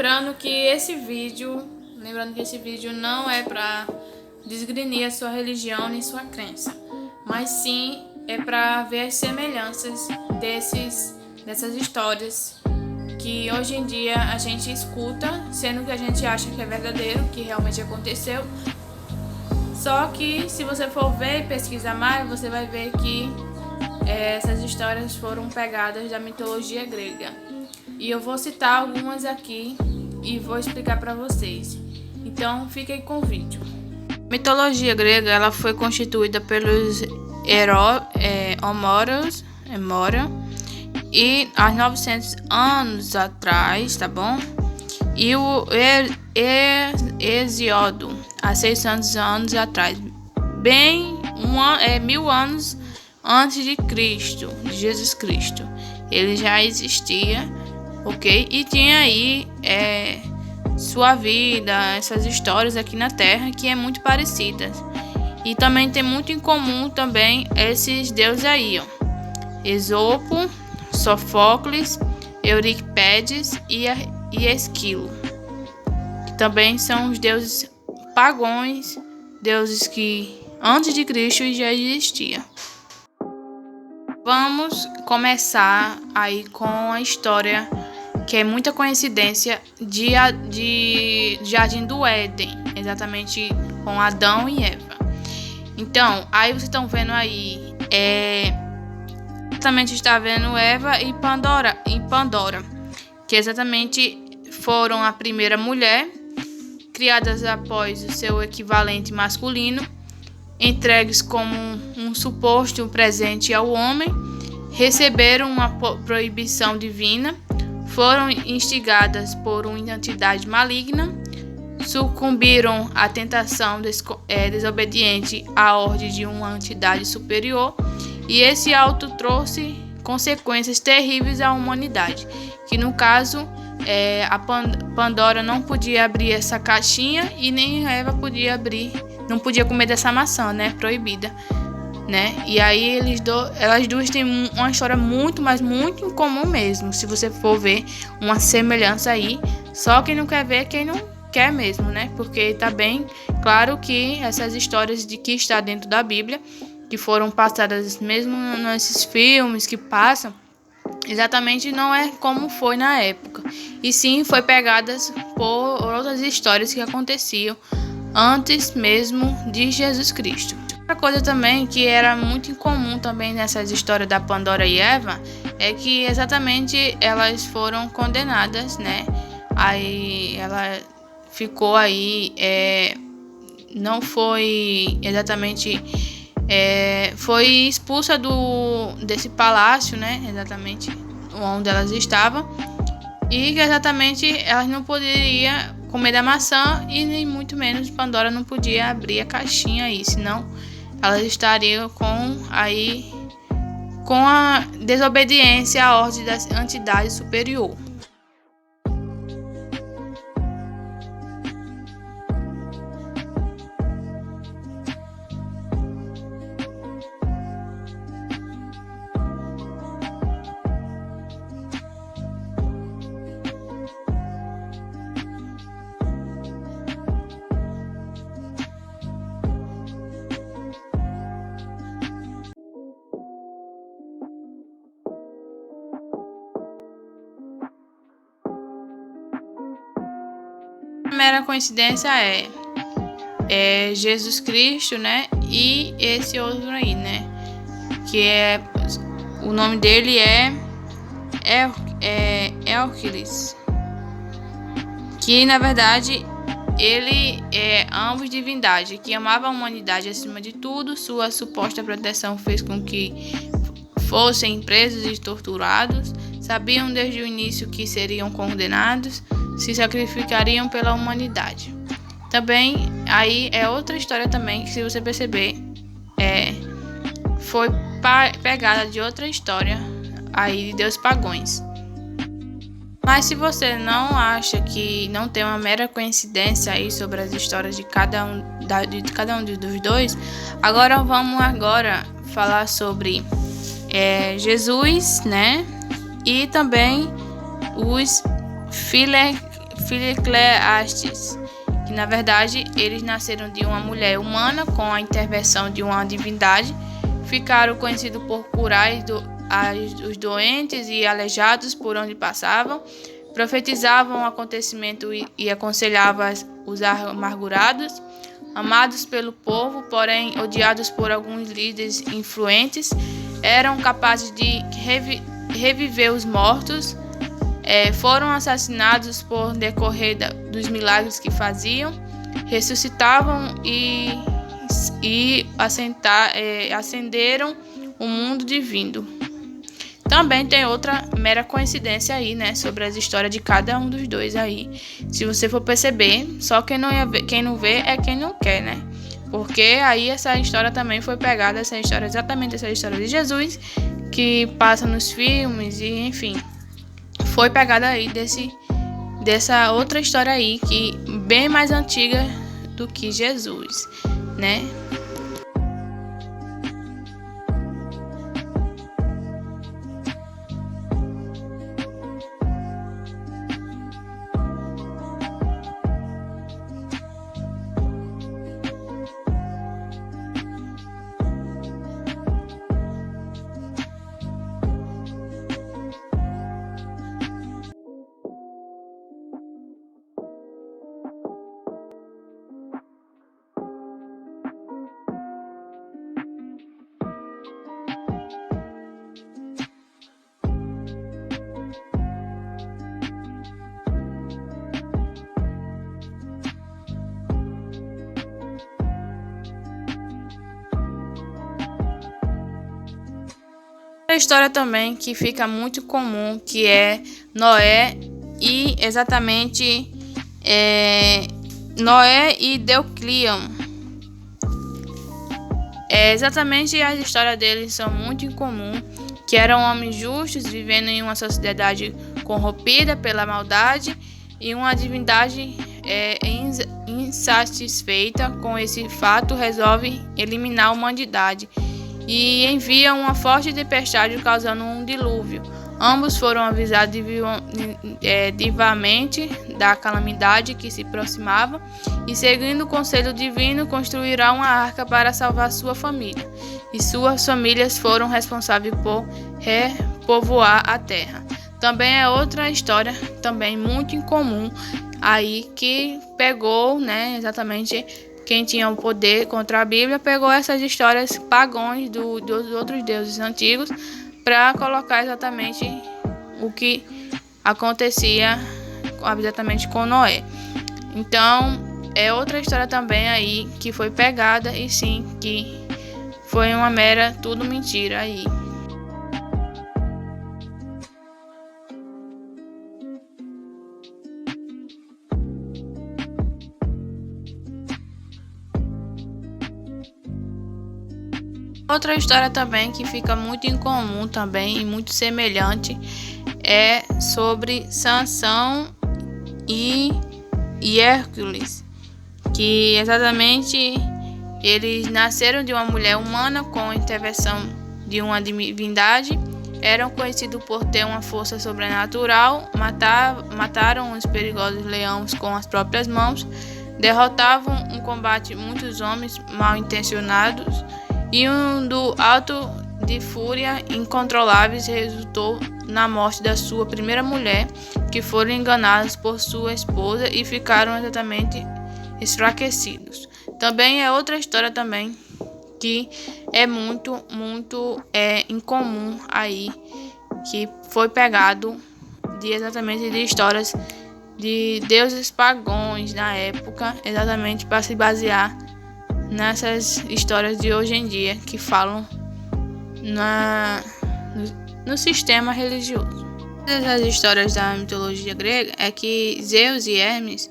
lembrando que esse vídeo não é para desgrenir a sua religião nem sua crença, mas sim é para ver as semelhanças dessas histórias que hoje em dia a gente escuta, sendo que a gente acha que é verdadeiro, que realmente aconteceu. Só que se você for ver e pesquisar mais, você vai ver que essas histórias foram pegadas da mitologia grega. E eu vou citar algumas aqui e vou explicar para vocês. Então fiquem com o vídeo. A mitologia grega ela foi constituída pelos Homóros e há 900 anos atrás, tá bom? E o Hesíodo há 600 anos atrás, bem 1000 anos antes de Cristo, de Jesus Cristo. Ele já existia, ok? E tinha aí sua vida, essas histórias aqui na Terra que é muito parecidas. E também tem muito em comum também esses deuses aí, ó. Esopo, Sofocles, Eurípides e Esquilo, que também são os deuses pagãos, deuses que antes de Cristo já existiam. Vamos começar aí com a história que é muita coincidência de Jardim do Éden, exatamente com Adão e Eva. Então, aí vocês estão vendo aí, exatamente está vendo Eva e Pandora, que exatamente foram a primeira mulher, criadas após o seu equivalente masculino, entregues como um suposto presente ao homem, receberam uma proibição divina, foram instigadas por uma entidade maligna, sucumbiram à tentação desobediente à ordem de uma entidade superior, e esse ato trouxe consequências terríveis à humanidade, que no caso a Pandora não podia abrir essa caixinha e nem Eva podia abrir, não podia comer dessa maçã, né, proibida, né? E aí elas duas têm uma história muito, mas muito em comum mesmo, se você for ver uma semelhança aí. Só quem não quer ver, quem não quer mesmo, né? Porque tá bem claro que essas histórias de que está dentro da Bíblia, que foram passadas mesmo nesses filmes que passam, exatamente não é como foi na época, e sim foi pegadas por outras histórias que aconteciam antes mesmo de Jesus Cristo. Outra coisa também que era muito incomum também nessas histórias da Pandora e Eva é que exatamente elas foram condenadas, né? Aí ela ficou aí, não foi exatamente, foi expulsa desse palácio, né? Exatamente onde elas estavam, e que exatamente elas não poderiam comer da maçã e nem muito menos Pandora não podia abrir a caixinha aí, senão elas estariam com a desobediência à ordem da entidade superior. A mera coincidência é Jesus Cristo, né? E esse outro aí, né? Que o nome dele é Hércules, que na verdade ele é ambos divindade, que amava a humanidade acima de tudo. Sua suposta proteção fez com que fossem presos e torturados. Sabiam desde o início que seriam condenados, se sacrificariam pela humanidade. Também aí é outra história também que, se você perceber, foi pegada de outra história aí de deuses pagãos. Mas se você não acha que não tem uma mera coincidência aí sobre as histórias de cada um dos dois, vamos falar sobre Jesus, né? E também os Filicleastes, que na verdade eles nasceram de uma mulher humana com a intervenção de uma divindade, ficaram conhecidos por curar os doentes e aleijados por onde passavam, profetizavam o acontecimento e aconselhavam os amargurados, amados pelo povo, porém odiados por alguns líderes influentes, eram capazes de reviver os mortos, foram assassinados por decorrer dos milagres que faziam, ressuscitavam e acenderam o mundo divino. Também tem outra mera coincidência aí, né, sobre as histórias de cada um dos dois aí. Se você for perceber, só quem não vê é quem não quer, né? Porque aí essa história também foi pegada, exatamente essa história de Jesus, que passa nos filmes e enfim, foi pegada aí dessa outra história aí, que bem mais antiga do que Jesus, né? Outra história também que fica muito comum, que é Noé e exatamente Noé e Deuclion. Exatamente, as histórias deles são muito incomuns, que eram homens justos vivendo em uma sociedade corrompida pela maldade, e uma divindade insatisfeita com esse fato resolve eliminar a humanidade e envia uma forte tempestade causando um dilúvio. Ambos foram avisados divamente da calamidade que se aproximava e, seguindo o conselho divino, construirá uma arca para salvar sua família. E suas famílias foram responsáveis por repovoar a terra. Também é outra história também muito incomum aí, que pegou, né, exatamente quem tinha o poder contra a Bíblia, pegou essas histórias pagãs dos outros deuses antigos para colocar exatamente o que acontecia exatamente com Noé. Então, é outra história também aí que foi pegada, e sim, que foi uma mera tudo mentira aí. Outra história também que fica muito incomum também e muito semelhante é sobre Sansão e Hércules, que exatamente eles nasceram de uma mulher humana com a intervenção de uma divindade, eram conhecidos por ter uma força sobrenatural, mataram os perigosos leões com as próprias mãos, derrotavam um combate muitos homens mal intencionados, e do alto de fúria incontroláveis resultou na morte da sua primeira mulher, que foram enganados por sua esposa e ficaram exatamente enfraquecidos. Também é outra história também que é muito incomum aí, que foi pegado exatamente de histórias de deuses pagãos na época, exatamente para se basear nessas histórias de hoje em dia que falam no sistema religioso. As histórias da mitologia grega é que Zeus e Hermes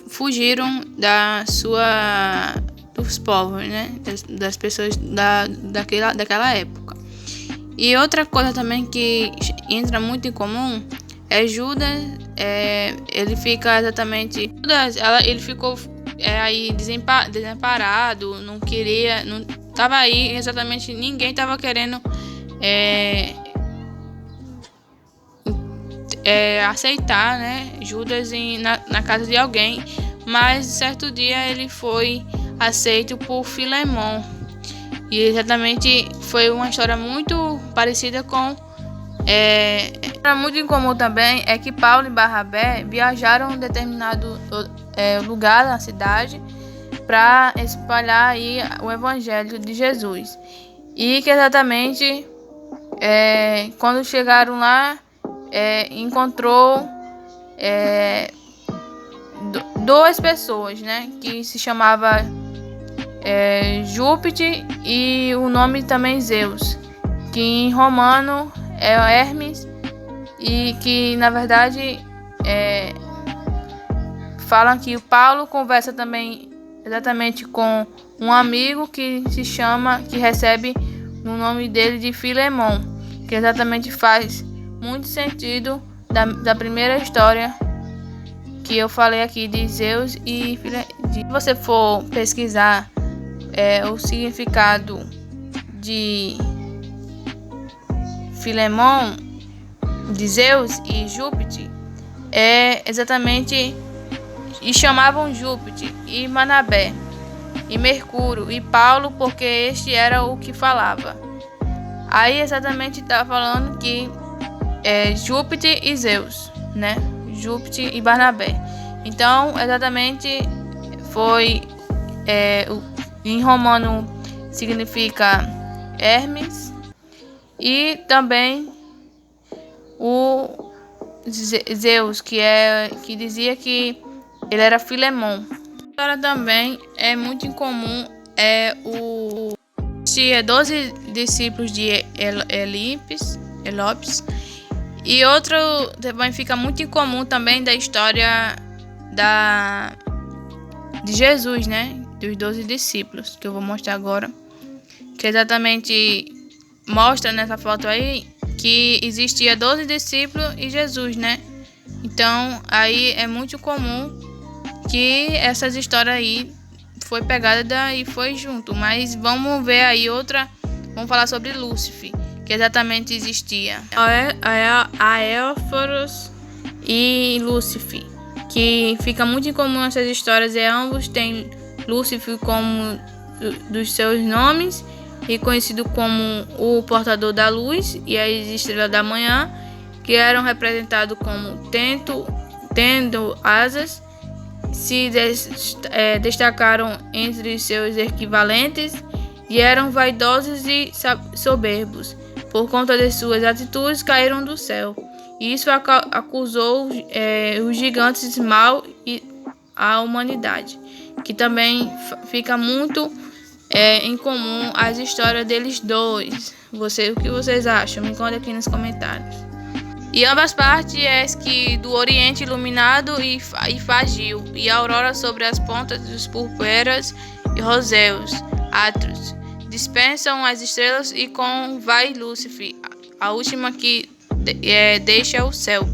fugiram dos povos, né, das pessoas daquela época. E outra coisa também que entra muito em comum é Judas. Ele fica exatamente ele ficou aí desamparado, não tava aí exatamente, ninguém tava querendo aceitar, né, Judas na casa de alguém, mas certo dia ele foi aceito por Filemon. E exatamente foi uma história muito parecida com... muito incomum também é que Paulo e Barnabé viajaram a um determinado lugar na cidade para espalhar aí o evangelho de Jesus. E que exatamente quando chegaram lá, encontrou duas pessoas, né, que se chamava Júpiter e o nome também Zeus, que em romano é Hermes, e que na verdade falam que o Paulo conversa também exatamente com um amigo que recebe o nome dele de Filemon, que exatamente faz muito sentido da primeira história que eu falei aqui de Zeus e Filemon. Se você for pesquisar o significado de Filemon, de Zeus e Júpiter, exatamente, e chamavam Júpiter e Barnabé e Mercúrio e Paulo porque este era o que falava. Aí exatamente está falando que Júpiter e Zeus, né? Júpiter e Barnabé. Então exatamente foi em romano significa Hermes, e também o Zeus, que dizia que ele era Filemon. A história também é muito incomum, existia 12 discípulos de Elopes, e outro também fica muito incomum também da história de Jesus, né, dos 12 discípulos, que eu vou mostrar agora, que exatamente mostra nessa foto aí que existia 12 discípulos e Jesus, né? Então aí é muito comum que essas histórias aí foi pegada e foi junto. Mas vamos ver aí outra, vamos falar sobre Lúcifer, que exatamente existia Aéforos e Lúcifer, que fica muito incomum essas histórias, e ambos têm Lúcifer como dos seus nomes, e conhecido como o portador da luz e as estrelas da manhã, que eram representados como tendo asas, se destacaram entre seus equivalentes e eram vaidosos e soberbos. Por conta de suas atitudes, caíram do céu. E isso acusou os gigantes mal e a humanidade, que também fica muito em comum as histórias deles dois. O que vocês acham? Me conta aqui nos comentários. E ambas partes que do Oriente iluminado e Fagil, e a aurora sobre as pontas dos purpuras e roséus, Atros, dispensam as estrelas, e com vai Lúcifer, a última que deixa o céu,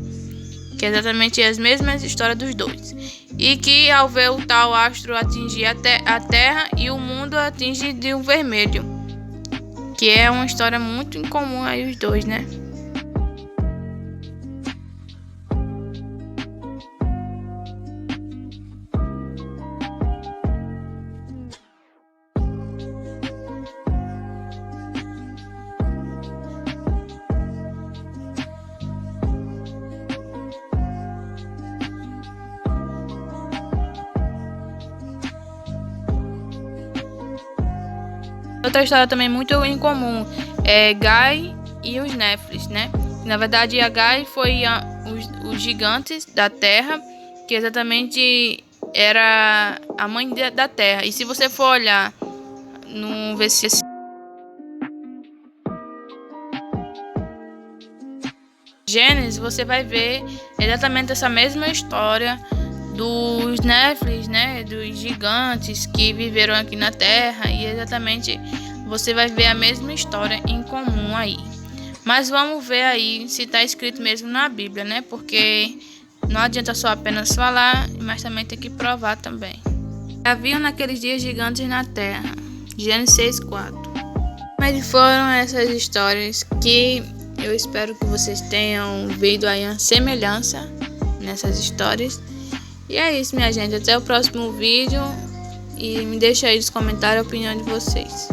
que é exatamente as mesmas histórias dos dois, e que ao ver o tal astro atingir a terra, e o mundo atinge de um vermelho, que é uma história muito incomum aí os dois, né? Outra história também muito incomum é Gai e os Néfilis, né? Na verdade, a Gai foi os gigantes da Terra, que exatamente era a mãe da Terra. E se você for olhar no versículo Gênesis, você vai ver exatamente essa mesma história dos Néfilis, né, dos gigantes que viveram aqui na Terra, e exatamente você vai ver a mesma história em comum aí. Mas vamos ver aí se está escrito mesmo na Bíblia, né, porque não adianta só apenas falar, mas também tem que provar também. Haviam naqueles dias gigantes na Terra, Gênesis 6:4. Mas foram essas histórias que Eu espero que vocês tenham visto aí uma semelhança nessas histórias. E é isso, minha gente. Até o próximo vídeo. E me deixa aí nos comentários a opinião de vocês.